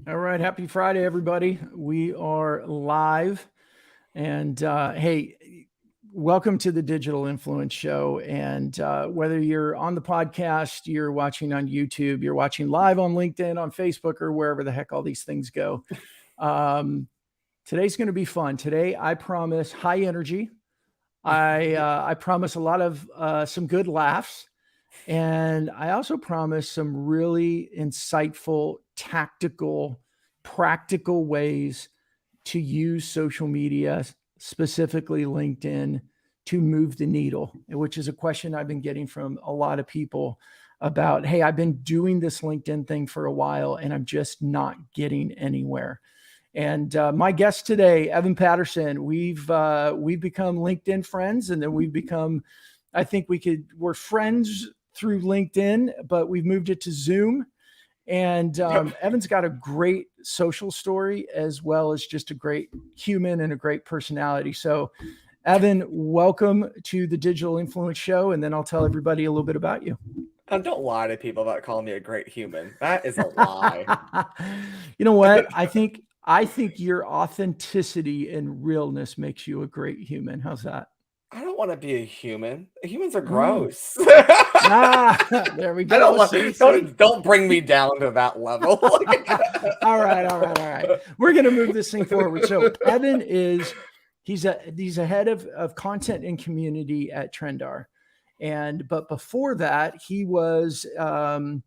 All right. Happy Friday, everybody. We are live. And hey, welcome to the Digital Influence Show. And whether you're on the podcast, you're watching on YouTube, you're watching live on LinkedIn, on Facebook, or wherever the heck all these things go, um, today's going to be fun. Today, I promise high energy. I promise a lot of some good laughs. And I also promise some really insightful, tactical, practical ways to use social media, specifically LinkedIn, to move the needle, which is a question I've been getting from a lot of people about, hey, I've been doing this LinkedIn thing for a while and I'm just not getting anywhere. And my guest today, Evan Patterson, we've become LinkedIn friends, and then we've become, I think we're friends through LinkedIn, but we've moved it to Zoom. And Evan's got a great social story as well as just a great human and a great personality. So, Evan, welcome to the Digital Influence Show, and then I'll tell everybody a little bit about you. Don't lie to people about calling me a great human. That is a lie. You know what? I think your authenticity and realness makes you a great human. How's that? I don't want to be a human. Humans are Mm. gross. There we I don't go. want, See? don't bring me down to that level. All right, all right, all right. We're gonna move this thing forward. So Evan is he's a head of content and community at Trendar. But before that, he was kind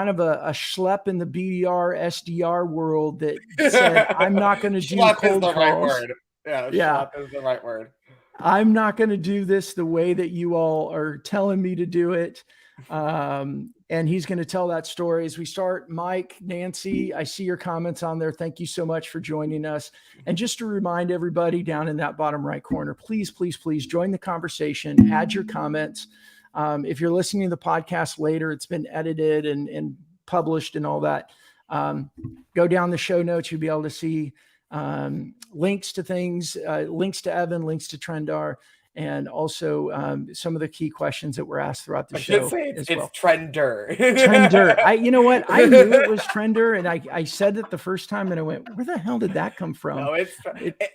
of a schlep in the BDR SDR world that said, I'm not going to do Schlep is cold the right calls. word. Yeah, Yeah. schlep is the right word. I'm not going to do this the way that you all are telling me to do it. And he's going to tell that story as we start. Mike, Nancy, I see your comments on there. Thank you so much for joining us. And just to remind everybody down in that bottom right corner, please, please, please join the conversation, add your comments. If you're listening to the podcast later, it's been edited and published and all that. Go down the show notes. You'll be able to see links to things, links to Evan, links to Trendar, and also some of the key questions that were asked throughout the I should show say as it's well. Trender. Trender. You know what? I knew it was Trender, and I said it the first time, and I went, "Where the hell did that come from?" No, It,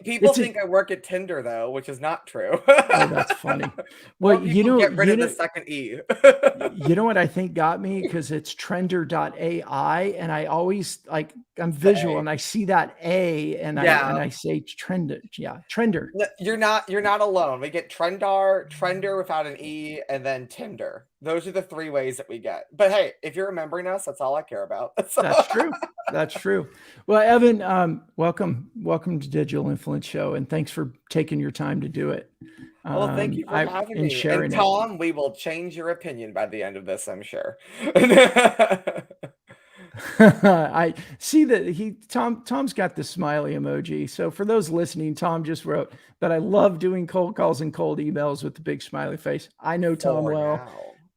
people it's a. think I work at Tinder though, which is not true. Oh, that's funny. Well, More people get rid of the second E. you know what I think got me, because it's trender.ai, and I always I'm visual Say. and I see that A, and Yeah. I say trender. Yeah, trender. No, you're not alone. We get Trender without an E, and then Tinder. Those are the three ways that we get. But hey, if you're remembering us, that's all I care about. That's true. That's true. Well, Evan, welcome to Digital Influence Show, and thanks for taking your time to do it. Well, thank you for I having and me. And sharing it. Tom, we will change your opinion by the end of this, I'm sure. I see that Tom's got the smiley emoji. So for those listening, Tom just wrote that I love doing cold calls and cold emails with the big smiley face. I know Tom For well. now.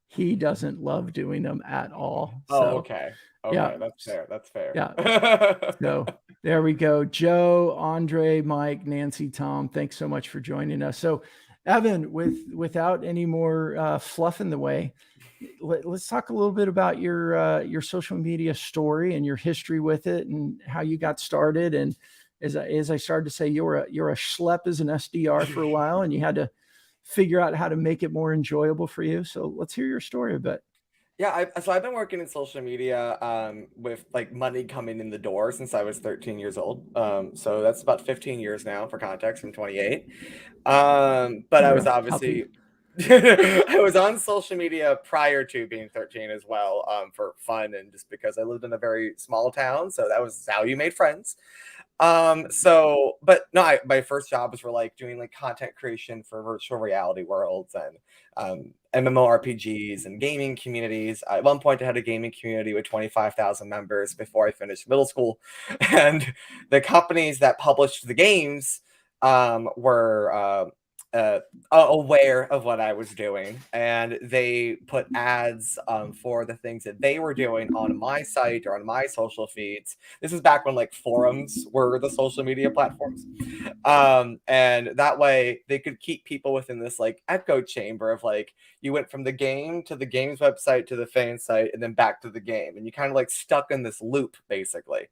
He doesn't love doing them at all. Oh, So okay. yeah, Okay, that's fair. That's fair. yeah. So there we go. Joe, Andre, Mike, Nancy, Tom, thanks so much for joining us. So Evan, without any more fluff in the way, let's talk a little bit about your social media story and your history with it and how you got started. And as I started to say, you're a schlep as an SDR for a while, and you had to figure out how to make it more enjoyable for you. So let's hear your story a bit. Yeah, so I've been working in social media with like money coming in the door since I was 13 years old. So that's about 15 years now for context. I'm 28. But I was You're a puppy. obviously I was on social media prior to being 13 as well, for fun and just because I lived in a very small town, so that was how you made friends. But no, my first job was for like doing like content creation for virtual reality worlds and MMORPGs and gaming communities. At one point, I had a gaming community with 25,000 members before I finished middle school, and the companies that published the games were aware of what I was doing, and they put ads for the things that they were doing on my site or on my social feeds. This is back when like forums were the social media platforms, and that way they could keep people within this like echo chamber of like you went from the game to the game's website to the fan site and then back to the game, and you kind of like stuck in this loop basically.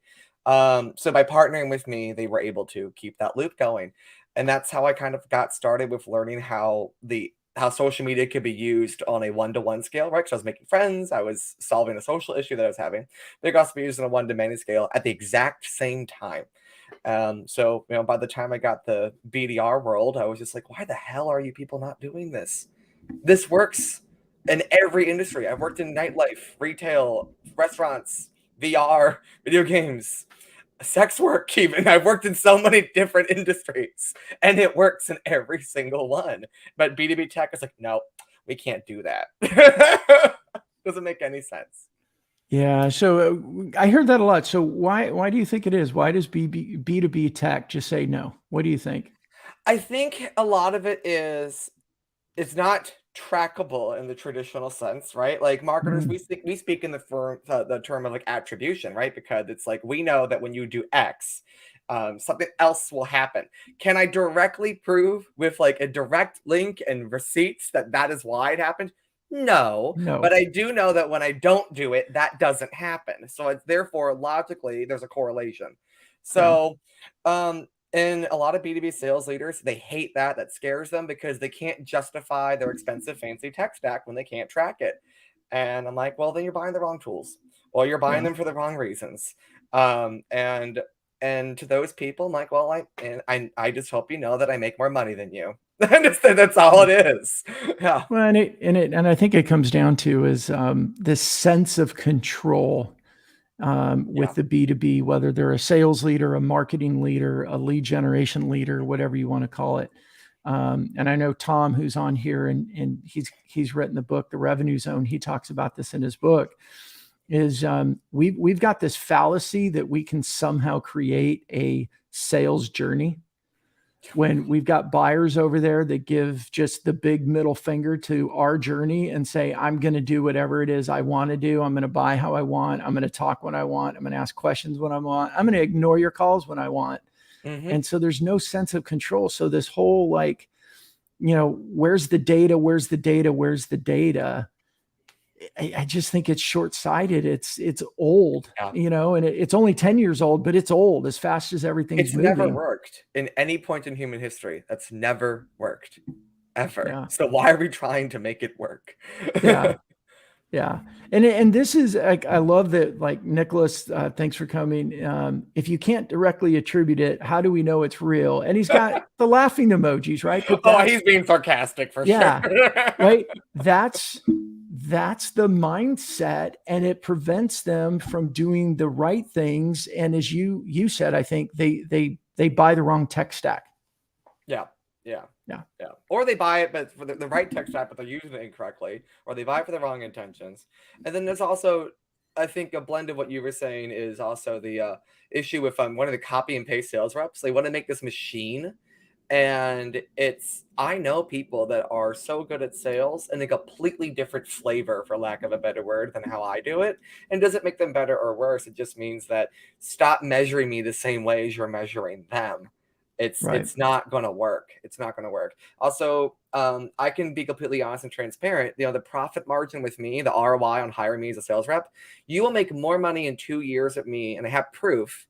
So by partnering with me, they were able to keep that loop going. And that's how I kind of got started with learning how social media could be used on a one-to-one scale, right? Because I was making friends, I was solving a social issue that I was having. They could also be used on a one-to-many scale at the exact same time. So by the time I got the BDR world, I was just like, why the hell are you people not doing this? This works in every industry. I've worked in nightlife, retail, restaurants, VR, video games, sex work even. I've worked in so many different industries and it works in every single one. But B2B tech is like, no, we can't do that. Doesn't make any sense. Yeah. So I heard that a lot. So why do you think it is? Why does B2B tech just say no? What do you think? I think a lot of it is it's not trackable in the traditional sense, right? Like marketers, Mm, we speak in the term of like attribution, right? Because it's like we know that when you do X, something else will happen. Can I directly prove with like a direct link and receipts that that is why it happened? No, but no. I do know that when I don't do it, that doesn't happen. So it's therefore logically there's a correlation. Yeah. So and a lot of B2B sales leaders, they hate that. That scares them because they can't justify their expensive, fancy tech stack when they can't track it. And I'm like, well, then you're buying the wrong tools, or you're buying Yeah. them for the wrong reasons. Um, and and to those people, I'm like, well, I just hope you know that I make more money than you. That's all Yeah. it is. Yeah, Well, and I think it comes down to is this sense of control with yeah. the B2B, whether they're a sales leader, a marketing leader, a lead generation leader, whatever you want to call it. And I know Tom, who's on here, and he's written the book, The Revenue Zone. He talks about this in his book. Is we've got this fallacy that we can somehow create a sales journey when we've got buyers over there that give just the big middle finger to our journey and say, I'm going to do whatever it is I want to do. I'm going to buy how I want. I'm going to talk when I want. I'm going to ask questions when I want. I'm going to ignore your calls when I want. Hmm. And so there's no sense of control. So this whole like, where's the data? Where's the data? Where's the data? I just think it's short-sighted. It's old, Yeah. and it's only 10 years old, but it's old as fast as everything's It's never moving. worked in any point in human history. That's never worked ever. Yeah. So why are we trying to make it work? Yeah. Yeah. And this is like, I love that, like, Nicholas, thanks for coming. If you can't directly attribute it, how do we know it's real? And he's got the laughing emojis, right? But Oh, he's being sarcastic for sure. yeah, right. That's the mindset, and it prevents them from doing the right things. And as you said, I think they buy the wrong tech stack. Yeah, yeah, Yeah. yeah. Or they buy it, but for the right tech stack, but they're using it incorrectly, or they buy it for the wrong intentions. And then there's also, I think, a blend of what you were saying is also the issue with one of the copy and paste sales reps. They want to make this machine. And I know people that are so good at sales and a completely different flavor, for lack of a better word, than how I do it. And doesn't make them better or worse. It just means that stop measuring me the same way as you're measuring them. Right. It's not going to work. It's not going to work. Also, I can be completely honest and transparent. The profit margin with me, the ROI on hiring me as a sales rep, you will make more money in 2 years at me, and I have proof,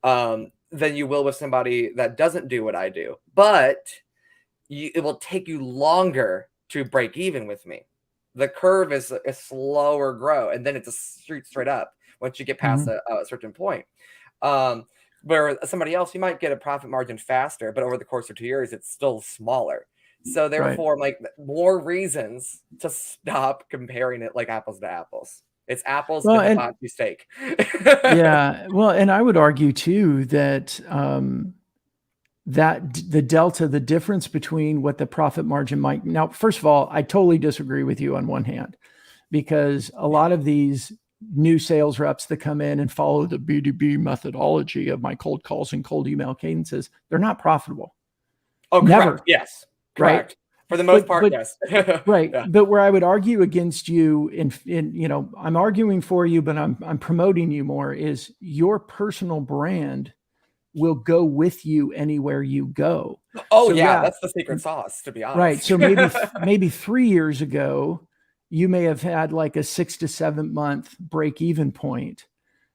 than you will with somebody that doesn't do what I do. But it will take you longer to break even with me. The curve is a slower grow, and then it's a straight up once you get past Mhm. a certain point. Where somebody else, you might get a profit margin faster, but over the course of 2 years, it's still smaller. So Right. therefore, like, more reasons to stop comparing it like apples to apples. It's apples Well, to and hibachi steak. yeah, well, and I would argue too that the delta, the difference between what the profit margin might. Now, first of all, I totally disagree with you on one hand, because a lot of these new sales reps that come in and follow the B2B methodology of my cold calls and cold email cadences, they're not profitable. Oh, correct. Never, Yes, right? correct. For the most But part, but yes. right, Yeah. but where I would argue against you I'm arguing for you, but I'm promoting you more, is your personal brand will go with you anywhere you go. Oh, So yeah, yeah, that's the secret sauce, to be right. honest. So maybe 3 years ago, you may have had like a 6 to 7 month break even point.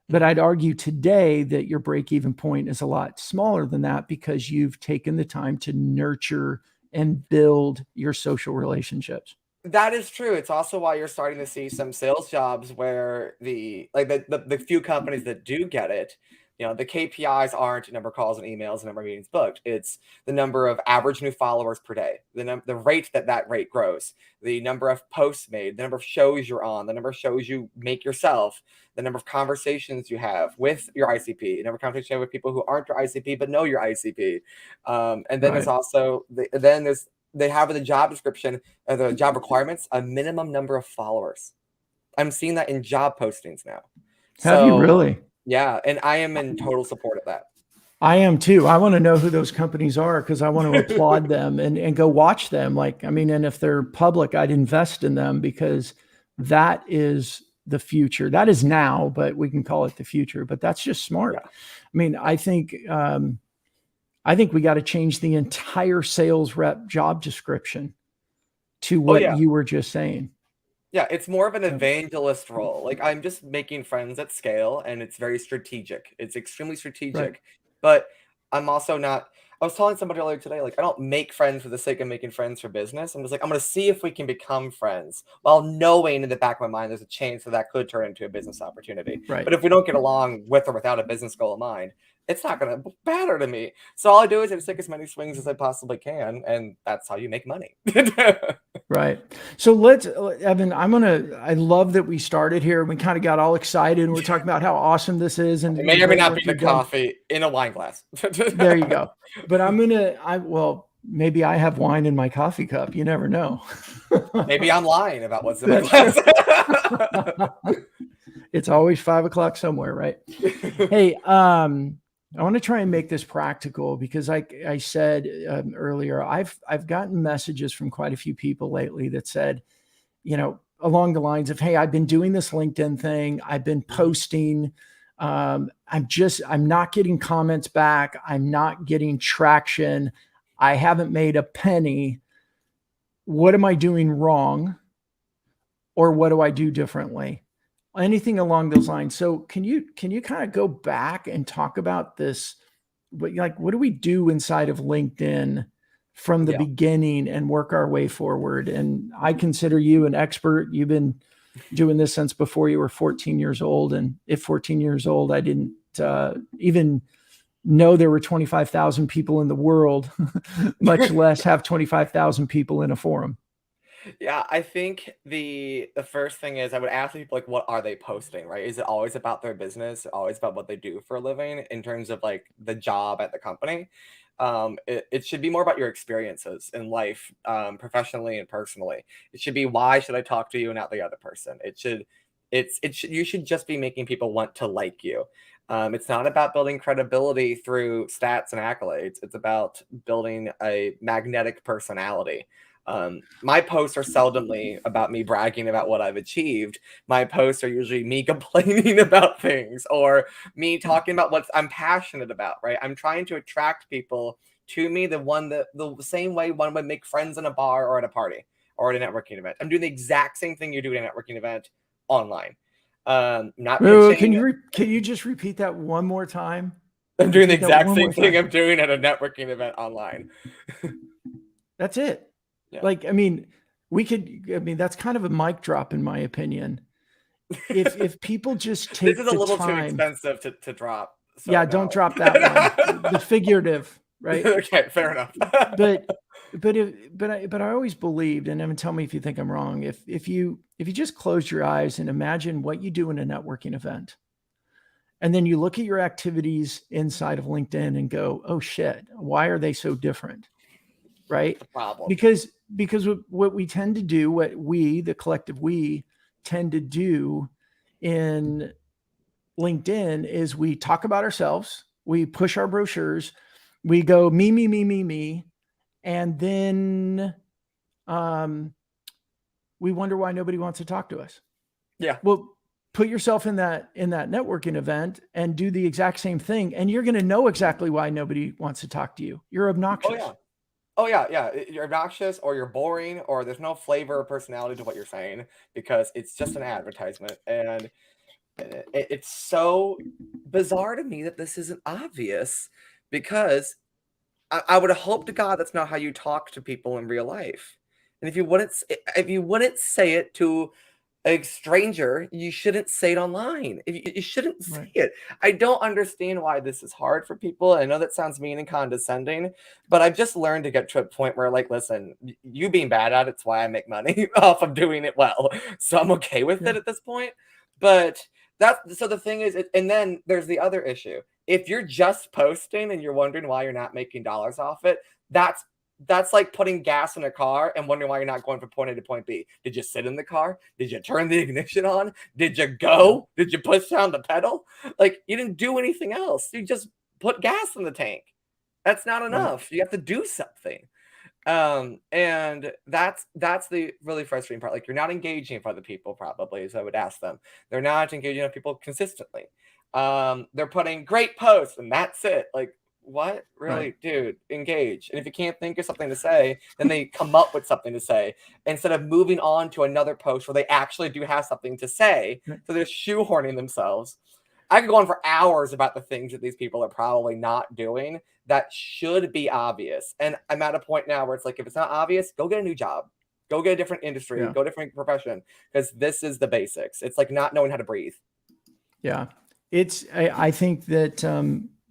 But I'd argue today that your break even point is a lot smaller than that because you've taken the time to nurture and build your social relationships. That is true. It's also why you're starting to see some sales jobs where the few companies that do get it, the KPIs aren't number of calls and emails and number of meetings booked. It's the number of average new followers per day, the rate that rate grows, the number of posts made, the number of shows you're on, the number of shows you make yourself, the number of conversations you have with your ICP, the number of conversations you have with people who aren't your ICP but know your ICP. And then there's Right. also they have in the job description, the job requirements, a minimum number of followers. I'm seeing that in job postings now. Have you So really? yeah, and I am in total support of that. I am too. I want to know who those companies are because I want to applaud them and go watch them. Like, I mean, and if they're public, I'd invest in them because that is the future. That is now, but we can call it the future. But that's just smart. Yeah. I mean, I think we got to change the entire sales rep job description to what yeah. you were just saying. Yeah, it's more of an evangelist role. Like I'm just making friends at scale and it's very strategic. It's extremely strategic. Right. But I'm also not I was telling somebody earlier today, like I don't make friends for the sake of making friends for business. I'm just like, I'm gonna see if we can become friends while knowing in the back of my mind there's a chance that could turn into a business opportunity. Right. But if we don't get along with or without a business goal in mind, it's not gonna matter to me. So all I do is I just take as many swings as I possibly can, and that's how you make money. Right. So let's, Evan, I love that we started here. We kind of got all excited and we're talking about how awesome this is. And it may or may not be the coffee in a wine glass. There you go. But well, maybe I have wine in my coffee cup. You never know. Maybe I'm lying about what's in my glass. It's always 5 o'clock somewhere, right? Hey, I want to try and make this practical because I said earlier, I've gotten messages from quite a few people lately that said, along the lines of, hey, I've been doing this LinkedIn thing. I've been posting. I'm not getting comments back. I'm not getting traction. I haven't made a penny. What am I doing wrong? Or what do I do differently? Anything along those lines. So can you kind of go back and talk about this? What do we do inside of LinkedIn from the beginning and work our way forward? And I consider you an expert. You've been doing this since before you were 14 years old. And if 14 years old, I didn't even know there were 25,000 people in the world, much less have 25,000 people in a forum. Yeah, I think the first thing is I would ask people like, what are they posting, right? Is it always about their business, always about what they do for a living in terms of like the job at the company? It should be more about your experiences in life, professionally and personally. It should be why should I talk to you and not the other person? You should just be making people want to like you. It's not about building credibility through stats and accolades. It's about building a magnetic personality. My posts are seldomly about me bragging about what I've achieved. My posts are usually me complaining about things or me talking about what I'm passionate about, right? I'm trying to attract people to me the same way one would make friends in a bar or at a party or at a networking event. I'm doing the exact same thing you do at a networking event online. Not pitching. Can you just repeat that one more time? I'm doing the exact same thing I'm doing at a networking event online. That's it. Yeah. Like, I mean, that's kind of a mic drop in my opinion. If people just take this is a little too expensive to drop. So yeah, don't drop that one. The figurative, right? Okay, fair enough. but I always believed, and Evan, tell me if you think I'm wrong. If you just close your eyes and imagine what you do in a networking event, and then you look at your activities inside of LinkedIn and go, oh shit, why are they so different? Right? Because what we tend to do, what we, the collective we, tend to do in LinkedIn is we talk about ourselves, we push our brochures, we go me, and then we wonder why nobody wants to talk to us. Yeah. Well, put yourself in that networking event and do the exact same thing, and you're going to know exactly why nobody wants to talk to you. You're obnoxious. Oh yeah. You're obnoxious or you're boring or there's no flavor or personality to what you're saying because it's just an advertisement. And It's so bizarre to me that this isn't obvious because I would hope to God that's not how you talk to people in real life. And if you wouldn't say it to a stranger, you shouldn't say it online. You shouldn't say Right. it. I don't understand why this is hard for people. I know that sounds mean and condescending, but I've just learned to get to a point where, like, listen, you being bad at it's why I make money off of doing it well. So I'm okay with Yeah. it at this point. But that's so the thing is, and then there's the other issue. If you're just posting and you're wondering why you're not making dollars off it, that's that's like putting gas in a car and wondering why you're not going from point A to point B. Did you sit in the car? Did you turn the ignition on? Did you Yeah. go? Did you push down the pedal? Like, you didn't do anything else. You just put gas in the tank. That's not Right. enough. You have to do something. And that's the really frustrating part. Like, you're not engaging with other people, probably, as I would ask them. They're not engaging with people consistently. They're putting great posts and that's it. Like, what? Right. Really, dude, engage. And if you can't think of something to say, then they come up with something to say instead of moving on to another post where they actually do have something to say. Right. So they're shoehorning themselves. I could go on for hours about the things that these people are probably not doing that should be obvious. And I'm at a point now where it's like, if it's not obvious, go get a new job, go get a different industry, Yeah. go different profession, because this is the basics. It's like not knowing how to breathe. Yeah. I think that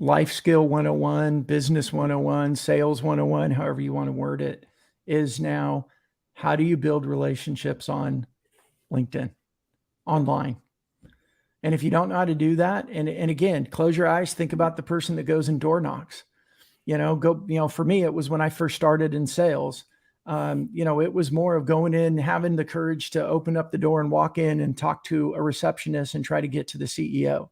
life skill 101, business 101, sales 101, however you want to word it, is now how do you build relationships on LinkedIn, Yeah. online? And if you don't know how to do that, and again, close your eyes, think about the person that goes and door knocks. For me, it was when I first started in sales. It was more of going in, having the courage to open up the door and walk in and talk to a receptionist and try to get to the CEO.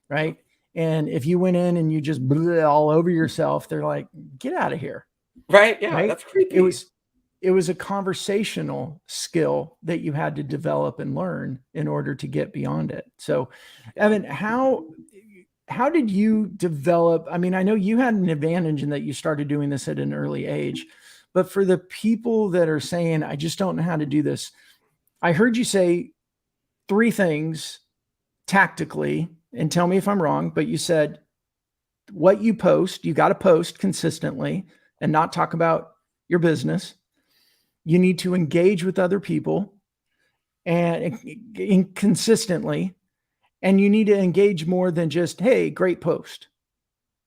Right. And if you went in and you just blew all over yourself, they're like, get out of here. Right. Yeah. Right. That's It creepy. was, it was a conversational skill that you had to develop and learn in order to get beyond it. So, Yeah. Evan, how did you develop? I mean, I know you had an advantage in that you started doing this at an early age, but for the people that are saying, I just don't know how to do this, I heard you say three things tactically, and tell me if I'm wrong, but you said what you post, you got to post consistently and not talk about your business. You need to engage with other people and consistently, and you need to engage more than just, hey, great post.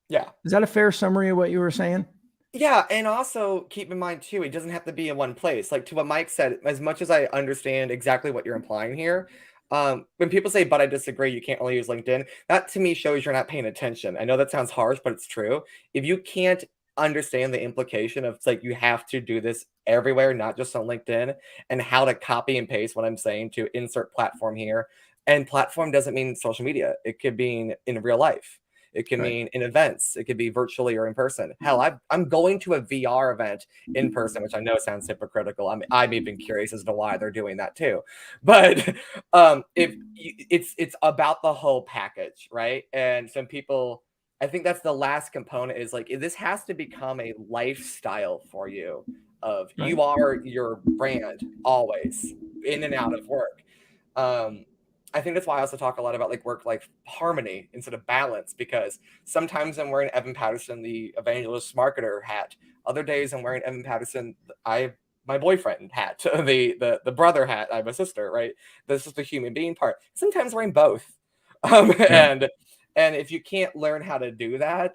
Yeah. Is that a fair summary of what you were saying? Yeah, and also keep in mind too, it doesn't have to be in one place. Like to what Mike said, as much as I understand exactly what you're implying here, when people say, but I disagree, you can't only use LinkedIn, that to me shows you're not paying attention. I know that sounds harsh, but it's true. If you can't understand the implication of it's like you have to do this everywhere, not just on LinkedIn, and how to copy and paste what I'm saying to insert platform here. And platform doesn't mean social media, it could mean in real life. It can Right. mean in events. It could be virtually or in person. Hell, I'm going to a VR event in person, which I know sounds hypocritical. I'm even curious as to why they're doing that too. But if it's about the whole package, right? And some people, I think that's the last component is like this has to become a lifestyle for you. Of Right. you are your brand always in and out of work. Um, I think that's why I also talk a lot about like work-life harmony instead of balance, because sometimes I'm wearing Evan Patterson, the evangelist marketer hat. Other days I'm wearing Evan Patterson, my boyfriend hat, the brother hat. I have a sister, right? This is the human being part. Sometimes wearing both. Um, Right. and and if you can't learn how to do that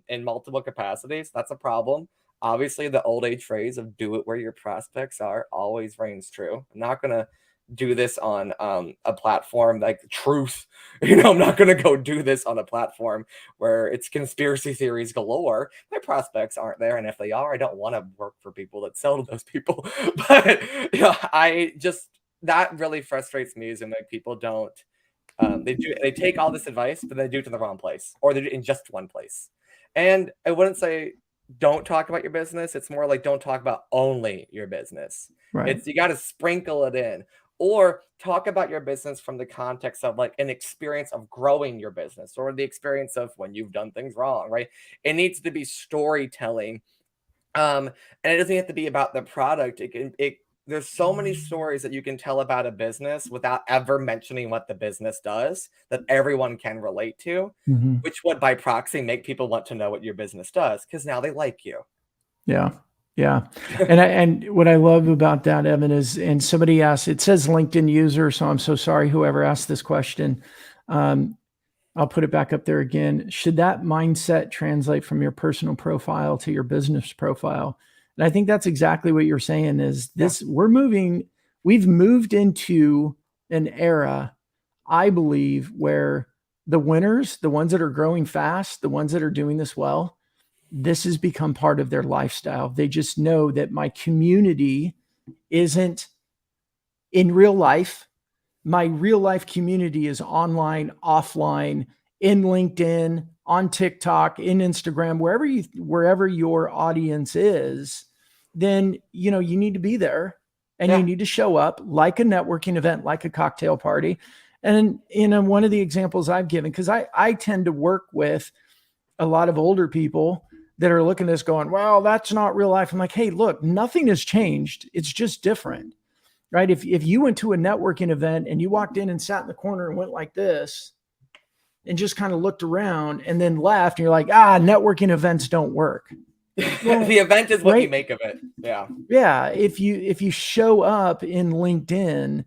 in multiple capacities, that's a problem. Obviously, the old age phrase of "do it where your prospects are" always reigns true. I'm not gonna do this on a platform like Truth. I'm not going to go do this on a platform where it's conspiracy theories galore. My prospects aren't there, and if they are, I don't want to work for people that sell to those people. But I just that really frustrates me is when like people don't they take all this advice, but they do it to the wrong place, or they do it in just one place. And I wouldn't say don't talk about your business. It's more like don't talk about only your business. Right. It's you got to sprinkle it in, or talk about your business from the context of like an experience of growing your business or the experience of when you've done things wrong, right? It needs to be storytelling. And it doesn't have to be about the product. there's so many stories that you can tell about a business without ever mentioning what the business does that everyone can relate to, Mhm. which would by proxy make people want to know what your business does because now they like you. Yeah. Yeah. And what I love about that, Evan, is, and somebody asked, it says LinkedIn user. So I'm so sorry, whoever asked this question. I'll put it back up there again. Should that mindset translate from your personal profile to your business profile? And I think that's exactly what you're saying is this, we've moved into an era, I believe, where the winners, the ones that are growing fast, the ones that are doing this well, this has become part of their lifestyle. They just know that my community isn't in real life. My real life community is online, offline, in LinkedIn, on TikTok, in Instagram, wherever your audience is, then you need to be there and you need to show up like a networking event, like a cocktail party. And one of the examples I've given, because I tend to work with a lot of older people that are looking at this going, well, that's not real life. I'm like, hey, look, nothing has changed. It's just different, right? If you went to a networking event and you walked in and sat in the corner and went like this and just kind of looked around and then left, and you're like, networking events don't work. Well, the event is what you make of it. Yeah. Yeah. If you show up in LinkedIn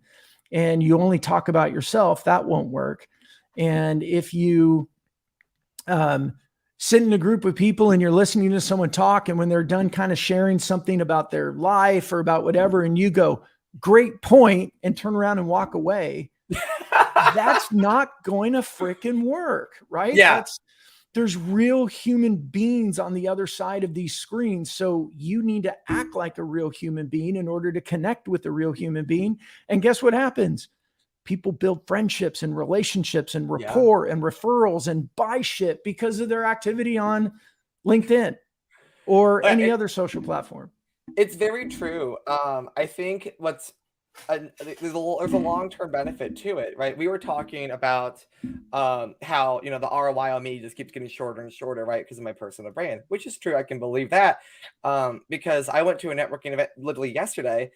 and you only talk about yourself, that won't work. And if you sit in a group of people and you're listening to someone talk, and when they're done kind of sharing something about their life or about whatever, and you go, great point, and turn around and walk away, that's not going to freaking work, right? Yeah. There's real human beings on the other side of these screens. So you need to act like a real human being in order to connect with a real human being. And guess what happens? People build friendships and relationships and rapport and referrals and buy shit because of their activity on LinkedIn or any other social platform. It's very true. I think there's a long-term benefit to it, right? We were talking about how the ROI on me just keeps getting shorter and shorter, right? Because of my personal brand, which is true. I can believe that because I went to a networking event literally yesterday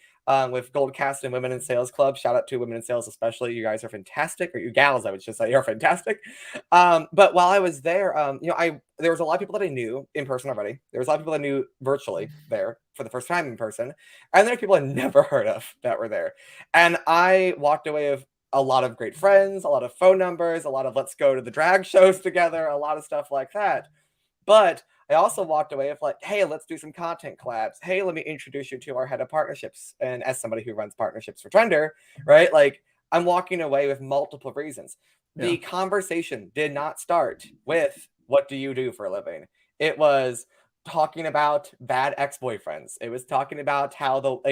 with Gold Cast and Women in Sales Club. Shout out to Women in Sales, especially. You guys are fantastic, or you gals, I would just say, you're fantastic. But while I was there, there was a lot of people that I knew in person already. There was a lot of people I knew virtually there for the first time in person. And there are people I never heard of that were there. And I walked away with a lot of great friends, a lot of phone numbers, a lot of let's go to the drag shows together, a lot of stuff like that. But I also walked away with like, hey, let's do some content collabs. Hey, let me introduce you to our head of partnerships. And as somebody who runs partnerships for Trender, right? Like I'm walking away with multiple reasons. Yeah. The conversation did not start with what do you do for a living? It was talking about bad ex-boyfriends. It was talking about how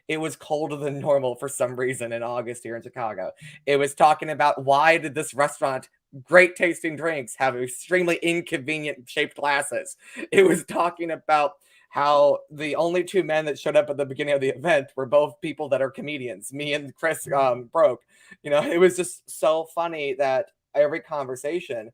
it was colder than normal for some reason in August here in Chicago. It was talking about why did this restaurant, great tasting drinks, have extremely inconvenient shaped glasses. It was talking about how the only two men that showed up at the beginning of the event were both people that are comedians, me and Chris Broke. It was just so funny that every conversation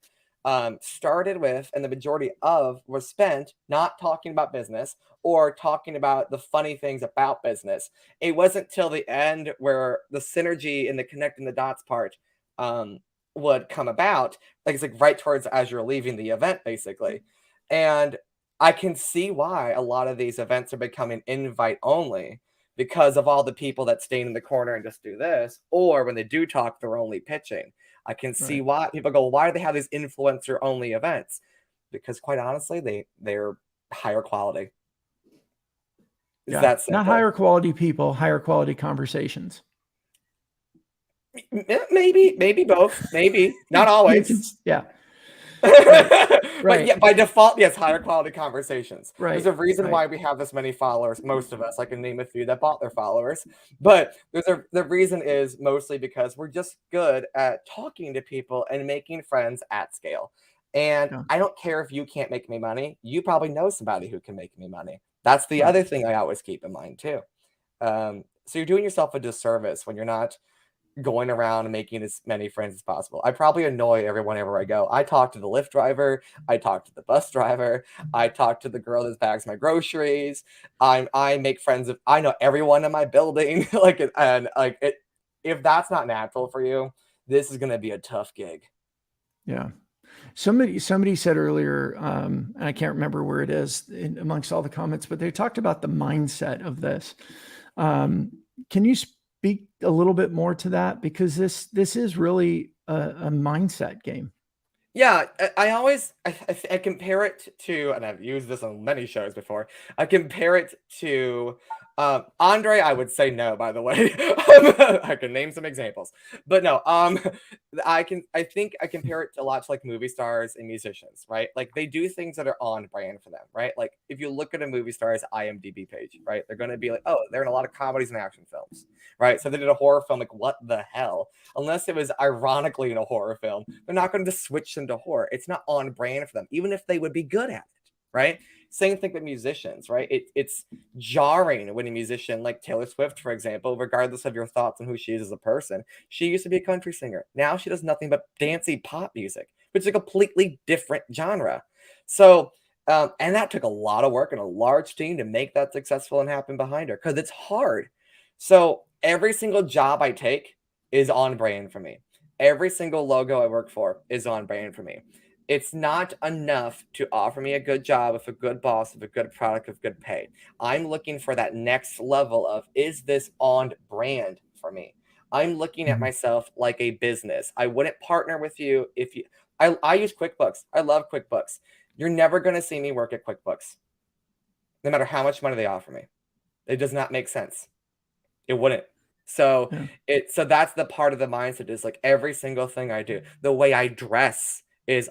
started with, and the majority of was spent not talking about business or talking about the funny things about business. It wasn't till the end where the synergy and the connecting the dots part would come about. It's like right towards as you're leaving the event, basically. And I can see why a lot of these events are becoming invite only because of all the people that stay in the corner and just do this, or when they do talk, they're only pitching. I can see why people go, why do they have these influencer only events? Because quite honestly, they're higher quality. It's that simple. Not higher quality people, higher quality conversations. Maybe both. Maybe not always. Yeah. But yeah, by default, yes, higher quality conversations. Right. There's a reason why we have this many followers. Most of us, I can name a few that bought their followers, but the reason is mostly because we're just good at talking to people and making friends at scale. And I don't care if you can't make me money. You probably know somebody who can make me money. That's the other thing I always keep in mind too. So you're doing yourself a disservice when you're not going around and making as many friends as possible. I probably annoy everyone wherever I go. I talk to the Lyft driver, I talk to the bus driver, I talk to the girl that bags my groceries. I make friends of I know everyone in my building. If that's not natural for you, this is gonna be a tough gig. Yeah. Somebody said earlier, and I can't remember where it is amongst all the comments, but they talked about the mindset of this. Can you speak a little bit more to that? Because this is really a mindset game. Yeah, I compare it to, and I've used this on many shows before. I compare it to Andre. I would say no, by the way. I can name some examples, but no. I think I compare it a lot to like movie stars and musicians, right? Like they do things that are on brand for them, right? Like if you look at a movie star's IMDb page, right, they're going to be like, oh, they're in a lot of comedies and action films, right? So they did a horror film, like what the hell? Unless it was ironically in a horror film, they're not going to switch them to horror. It's not on brand for them, even if they would be good at it, right? Same thing with musicians, right? It's jarring when a musician like Taylor Swift, for example, regardless of your thoughts on who she is as a person, she used to be a country singer. Now she does nothing but dancey pop music, which is a completely different genre. So, and that took a lot of work and a large team to make that successful and happen behind her because it's hard. So every single job I take is on brand for me. Every single logo I work for is on brand for me. It's not enough to offer me a good job with a good boss, with a good product, with good pay. I'm looking for that next level of, is this on brand for me? I'm looking at Mhm. myself like a business. I wouldn't partner with you if you, I use QuickBooks. I love QuickBooks. You're never going to see me work at QuickBooks, no matter how much money they offer me. It does not make sense. It wouldn't. So Yeah. so that's the part of the mindset is like every single thing I do, the way I dress is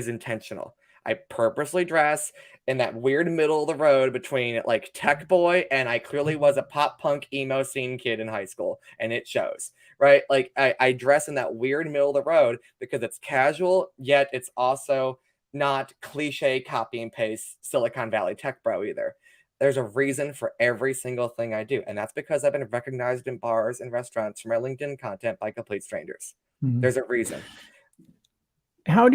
intentional. I purposely dress in that weird middle of the road between like tech boy and I clearly was a pop punk emo scene kid in high school, and it shows, right? Like I dress in that weird middle of the road because it's casual, yet it's also not cliche copy and paste Silicon Valley tech bro either. There's a reason for every single thing I do, and that's because I've been recognized in bars and restaurants for my LinkedIn content by complete strangers. Mhm. There's a reason. How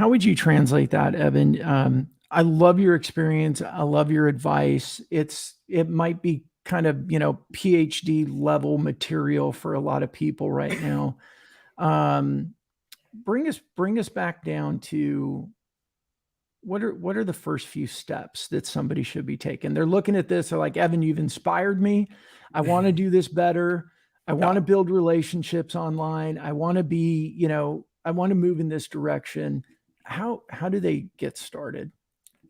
would you translate that, Evan? I love your experience. I love your advice. It might be kind of, PhD level material for a lot of people right now. Um, bring us back down to what are the first few steps that somebody should be taking? They're looking at this, they're like, Evan, you've inspired me. I want to do this better. I want Yeah. to build relationships online. I want to be, I want to move in this direction. How do they get started?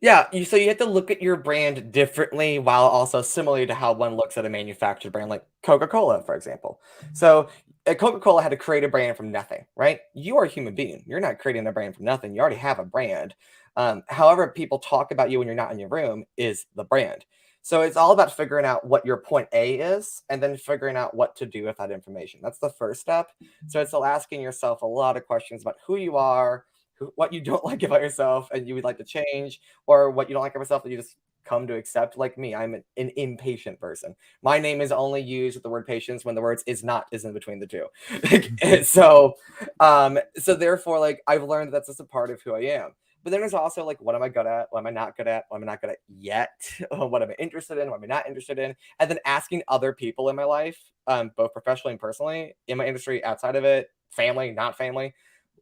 Yeah, so you have to look at your brand differently while also similarly to how one looks at a manufactured brand like Coca-Cola, for example. So Coca-Cola had to create a brand from nothing, right? You are a human being. You're not creating a brand from nothing. You already have a brand. However, people talk about you when you're not in your room is the brand. So it's all about figuring out what your point A is and then figuring out what to do with that information. That's the first step. So it's still asking yourself a lot of questions about who you are, what you don't like about yourself and you would like to change, or what you don't like about yourself that you just come to accept. Like me, I'm an impatient person. My name is only used with the word patience when the words is not is in between the two. So therefore, like I've learned that that's just a part of who I am. But then there's also like, what am I good at? What am I not good at? What am I not good at yet? What am I interested in? What am I not interested in? And then asking other people in my life, both professionally and personally, in my industry, outside of it, family, not family,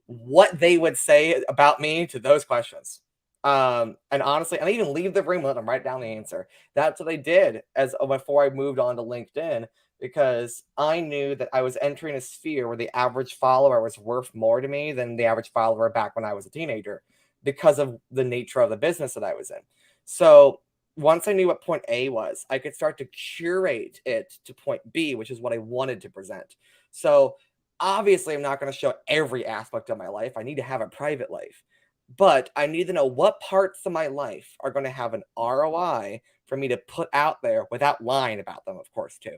what they would say about me to those questions. And honestly, and I even leave the room, let them write down the answer. That's what I did as before I moved on to LinkedIn, because I knew that I was entering a sphere where the average follower was worth more to me than the average follower back when I was a teenager because of the nature of the business that I was in. So once I knew what point A was, I could start to curate it to point B, which is what I wanted to present. So obviously, I'm not going to show every aspect of my life. I need to have a private life, but I need to know what parts of my life are going to have an ROI for me to put out there without lying about them, of course, too.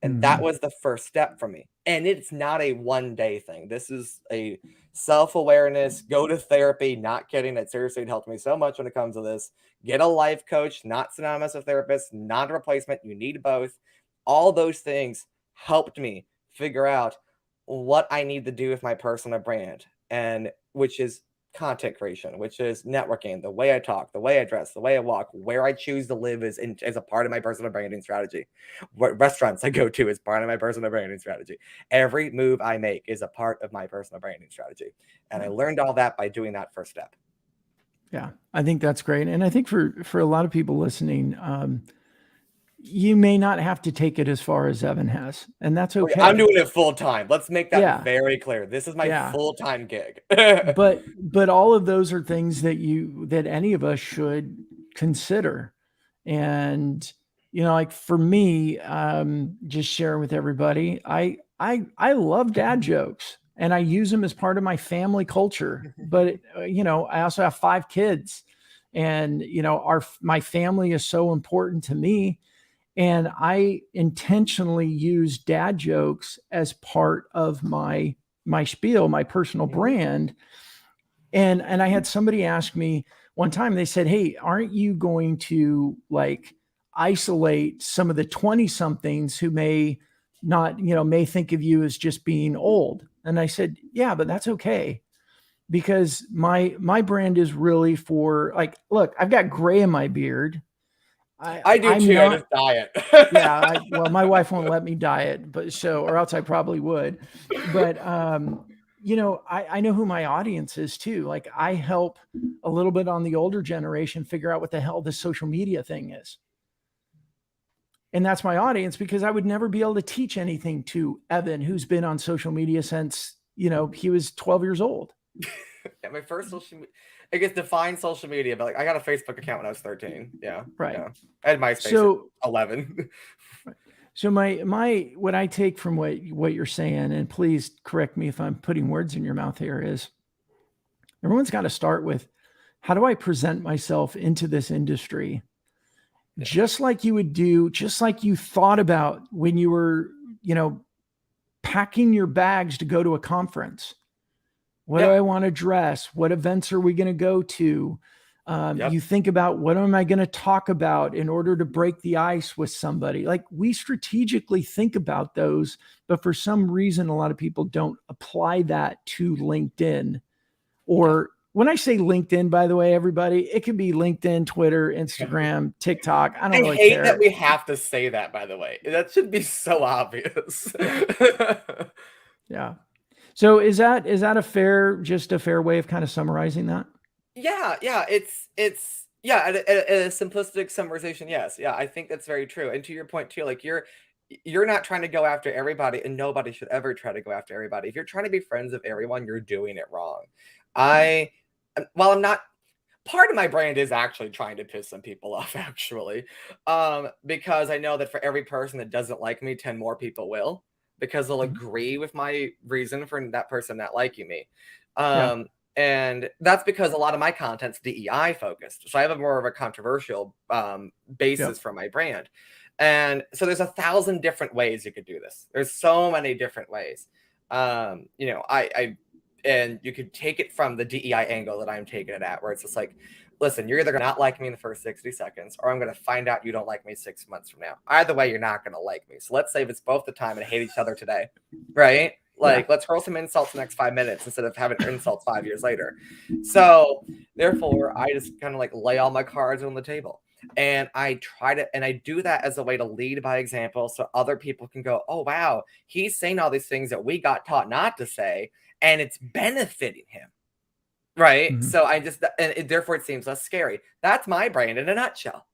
And that Mhm. was the first step for me. And it's not a one day thing. This is a self awareness, go to therapy, not kidding. It seriously helped me so much when it comes to this. Get a life coach, not synonymous with therapist, not a replacement. You need both. All those things helped me figure out what I need to do with my personal brand, and which is content creation, which is networking, the way I talk, the way I dress, the way I walk, where I choose to live is a part of my personal branding strategy. What restaurants I go to is part of my personal branding strategy. Every move I make is a part of my personal branding strategy. And I learned all that by doing that first step. Yeah, I think that's great. And I think for a lot of people listening, you may not have to take it as far as Evan has, and that's I'm okay. doing it full time. Let's make that Yeah. very clear. This is my Yeah. full-time gig. But all of those are things that any of us should consider. And like for me, just sharing with everybody, I love dad jokes and I use them as part of my family culture. But I also have 5 kids, and my family is so important to me, and I intentionally use dad jokes as part of my spiel, my personal brand. And I had somebody ask me one time, they said, "Hey, aren't you going to like isolate some of the 20 somethings who may not, may think of you as just being old?" And I said, "Yeah, but that's okay, because my brand is really for, like, look, I've got gray in my beard. I do I'm too. I not, just diet. yeah, well, my wife won't let me diet, or else I probably would. But I know who my audience is too. Like, I help a little bit on the older generation figure out what the hell this social media thing is. And that's my audience, because I would never be able to teach anything to Evan, who's been on social media since, he was 12 years old. Yeah, my first social media, I guess define social media, but like I got a Facebook account when I was 13. Yeah. Right. Yeah. I had MySpace at 11. So my what I take from what you're saying, and please correct me if I'm putting words in your mouth here, is everyone's got to start with, how do I present myself into this industry? Yeah. Just like you thought about when you were, packing your bags to go to a conference. What do I want to dress? What events are we going to go to? You think about, what am I going to talk about in order to break the ice with somebody? Like, we strategically think about those, but for some reason, a lot of people don't apply that to LinkedIn. Or when I say LinkedIn, by the way, everybody, it could be LinkedIn, Twitter, Instagram, TikTok. I don't really hate care. that we have to say that, by the way. That should be so obvious. Yeah. So is that a fair way of kind of summarizing that? Yeah, it's at a simplistic summarization, yes. Yeah, I think that's very true. And to your point too, like you're not trying to go after everybody, and nobody should ever try to go after everybody. If you're trying to be friends with everyone, you're doing it wrong. While I'm not, part of my brand is actually trying to piss some people off, actually, because I know that for every person that doesn't like me, 10 more people will, because they'll agree with my reason for that person not liking me. And that's because a lot of my content's DEI focused. So I have a more of a controversial basis for my brand. And so there's 1,000 different ways you could do this. There's so many different ways. And you could take it from the DEI angle that I'm taking it at, where it's just like, listen, you're either going to not like me in the first 60 seconds, or I'm going to find out you don't like me 6 months from now. Either way, you're not going to like me. So let's save it's both the time and hate each other today. Right? Like, let's hurl some insults the next 5 minutes instead of having insults 5 years later. So therefore, I just kind of like lay all my cards on the table. And I do that as a way to lead by example, so other people can go, oh, wow, he's saying all these things that we got taught not to say, and it's benefiting him. Right. Mm-hmm. So therefore it seems less scary. That's my brand in a nutshell.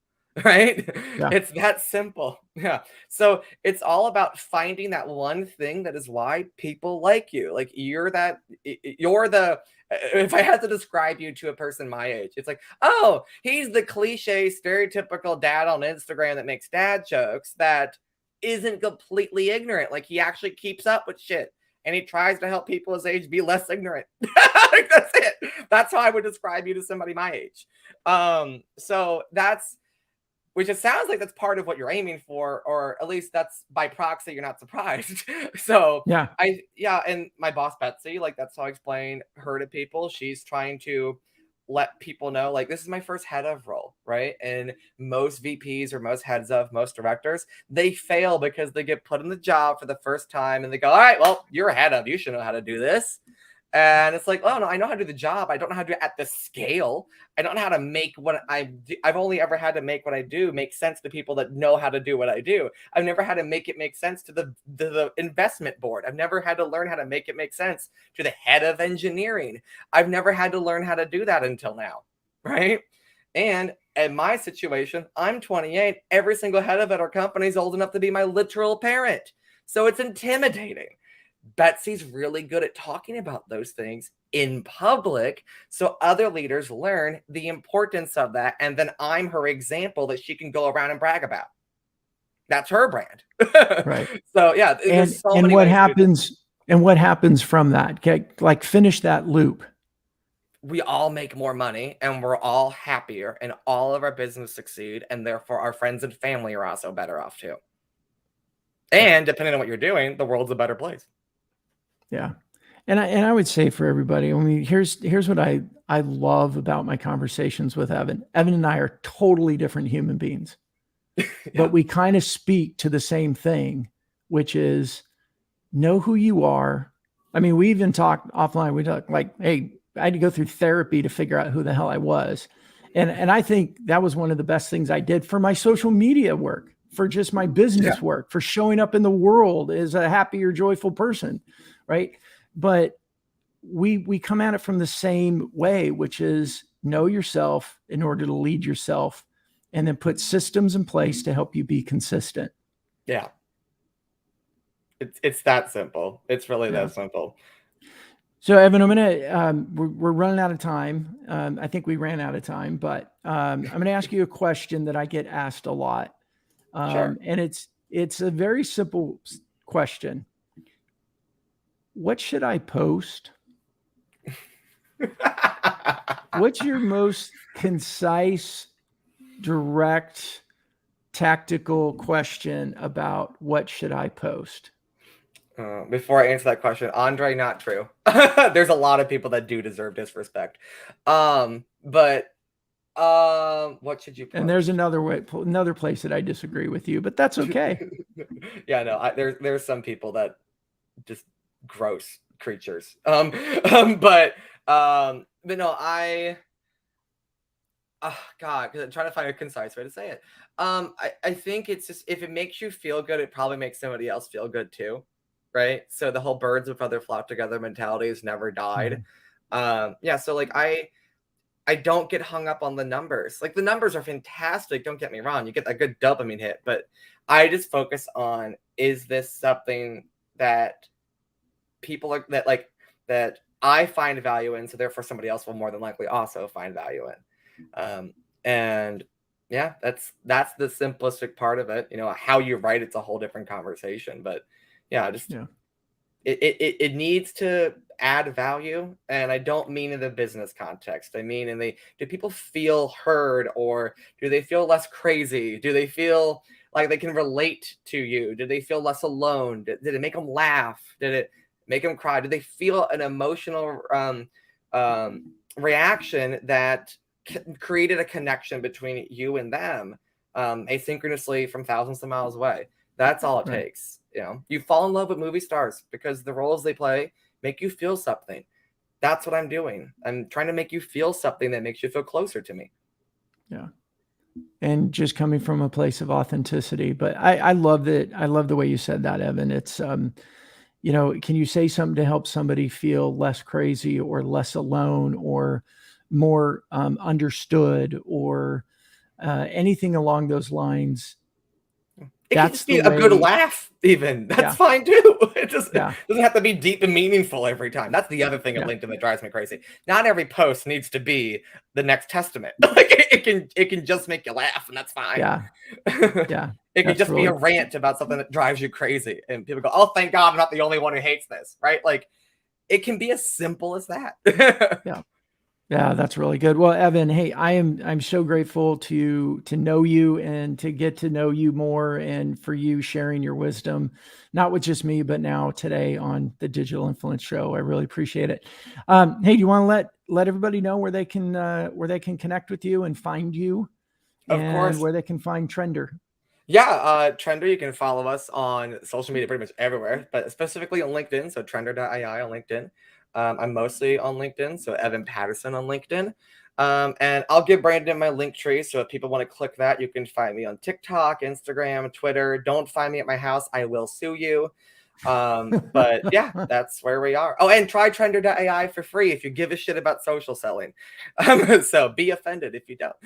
Right. Yeah. It's that simple. Yeah. So it's all about finding that one thing that is why people like you. Like if I had to describe you to a person my age, it's like, oh, he's the cliche, stereotypical dad on Instagram that makes dad jokes that isn't completely ignorant. Like, he actually keeps up with shit, and he tries to help people his age be less ignorant. Like, that's it. That's how I would describe you to somebody my age. So which it sounds like that's part of what you're aiming for, or at least that's by proxy, you're not surprised. So and my boss, Betsy, like, that's how I explain her to people. She's trying to let people know, like, this is my first head of role, right? And most VPs or most heads of, most directors, they fail because they get put in the job for the first time and they go, all right, well, you're a head of, you should know how to do this. And it's like, oh no, I know how to do the job. I don't know how to do it at this scale. I don't know how to make what I've only ever had to make what I do make sense to people that know how to do what I do. I've never had to make it make sense to the investment board. I've never had to learn how to make it make sense to the head of engineering. I've never had to learn how to do that until now, right? And in my situation, I'm 28. Every single head of it our company is old enough to be my literal parent. So it's intimidating. Betsy's really good at talking about those things in public so other leaders learn the importance of that. And then I'm her example that she can go around and brag about. That's her brand. Right. So yeah, there's so many what ways happens and what happens from that? Okay, like finish that loop. We all make more money and we're all happier and all of our business succeed. And therefore our friends and family are also better off too. And depending on what you're doing, the world's a better place. Yeah. And I would say for everybody, I mean, here's what I love about my conversations with Evan. Evan and I are totally different human beings, but we kind of speak to the same thing, which is know who you are. I mean, we even talk offline. We talk like, hey, I had to go through therapy to figure out who the hell I was. And I think that was one of the best things I did for my social media work, for just my business work, for showing up in the world as a happier, joyful person. Right. But we come at it from the same way, which is know yourself in order to lead yourself and then put systems in place to help you be consistent. Yeah. It's that simple. It's really that simple. So Evan, I'm going to, we're running out of time. I think we ran out of time, but I'm going to ask you a question that I get asked a lot. Sure. And it's a very simple question. What should I post? What's your most concise, direct, tactical question about what should I post? Before I answer that question, Andre, not true. There's a lot of people that do deserve disrespect. What should you post? And there's another place that I disagree with you, but that's okay. Yeah, no, there's some people that just gross creatures. But no, God, because I'm trying to find a concise way to say it. I think it's just, if it makes you feel good, it probably makes somebody else feel good too. Right. So the whole birds of feather flock together mentality has never died. Yeah. So like I don't get hung up on the numbers. Like the numbers are fantastic. Don't get me wrong. You get a good dopamine hit, but I just focus on, is this something that people are that I find value in? So therefore somebody else will more than likely also find value in. And yeah, that's the simplistic part of it. You know, how you write, it's a whole different conversation, but it needs to add value. And I don't mean in the business context. I mean, do people feel heard, or do they feel less crazy? Do they feel like they can relate to you? Did they feel less alone? Did it make them laugh? Did it make them cry? Did they feel an emotional reaction that created a connection between you and them, asynchronously from thousands of miles away? That's all it takes. You know, you fall in love with movie stars because the roles they play make you feel something. That's what I'm doing. I'm trying to make you feel something that makes you feel closer to me. Yeah. And just coming from a place of authenticity. But I love that. I love the way you said that, Evan. It's, you know, can you say something to help somebody feel less crazy or less alone or more understood or anything along those lines? It can just be a good laugh, even. That's fine too. It just doesn't have to be deep and meaningful every time. That's the other thing at LinkedIn that drives me crazy. Not every post needs to be the next testament. Like it can just make you laugh, and that's fine. Yeah. It can just be a rant about something that drives you crazy, and people go, "Oh, thank God, I'm not the only one who hates this." Right? Like it can be as simple as that. Yeah, that's really good. Well, Evan, hey, I'm so grateful to know you and to get to know you more, and for you sharing your wisdom, not with just me, but now today on the Digital Influence Show. I really appreciate it. Hey, do you want to let everybody know where they can connect with you and find you? Of and course. where they can find Trender. Yeah, Trender, you can follow us on social media pretty much everywhere, but specifically on LinkedIn. So trender.ai on LinkedIn. I'm mostly on LinkedIn, so Evan Patterson on LinkedIn. And I'll give Brandon my link tree. So if people want to click that, you can find me on TikTok, Instagram, Twitter. Don't find me at my house. I will sue you. But yeah, that's where we are. Oh, and try trender.ai for free if you give a shit about social selling. So be offended if you don't.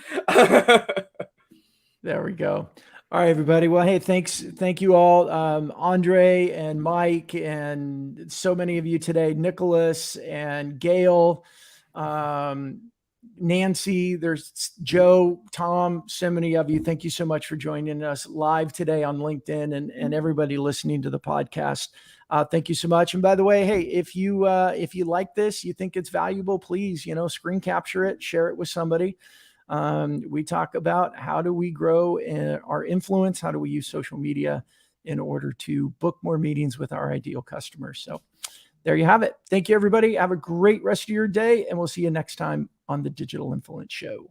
There we go. All right, everybody. Well, hey, thank you all, Andre and Mike, and so many of you today, Nicholas and Gail, Nancy. There's Joe, Tom, so many of you. Thank you so much for joining us live today on LinkedIn, and everybody listening to the podcast. Thank you so much. And by the way, hey, if you like this, you think it's valuable, please, screen capture it, share it with somebody. We talk about how do we grow our influence? How do we use social media in order to book more meetings with our ideal customers? So there you have it. Thank you, everybody. Have a great rest of your day, and we'll see you next time on the Digital Influence Show.